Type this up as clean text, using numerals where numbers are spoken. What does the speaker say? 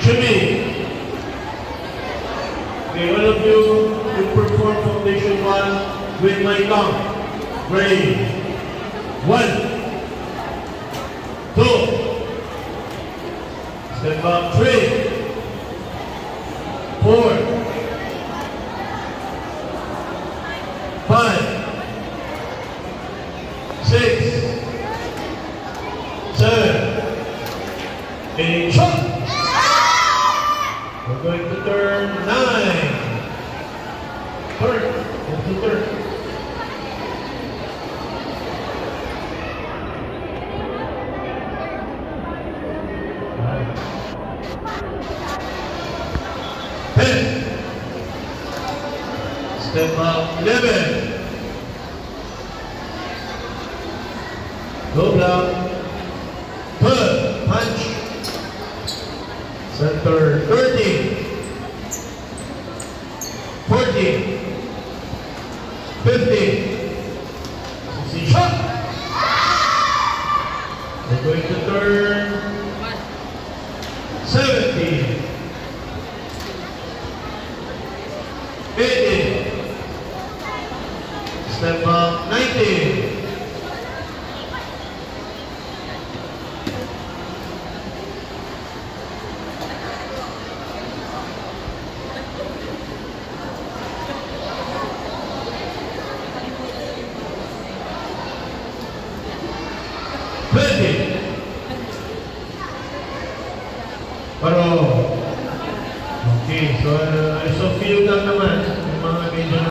Jimmy. Okay, all of you will perform foundation 1 with my count. Ready? 1, 2. Step back 3, 4, 5, 6, 7, 8, shot! We're going to turn 9. Turn. Into turn. 10. Step up 11. Go block. 12. Punch. Center 13. 14. 15. See shot. We're going to turn 17. 18. Step up 19. 20. Paro. Okay, so field lang naman.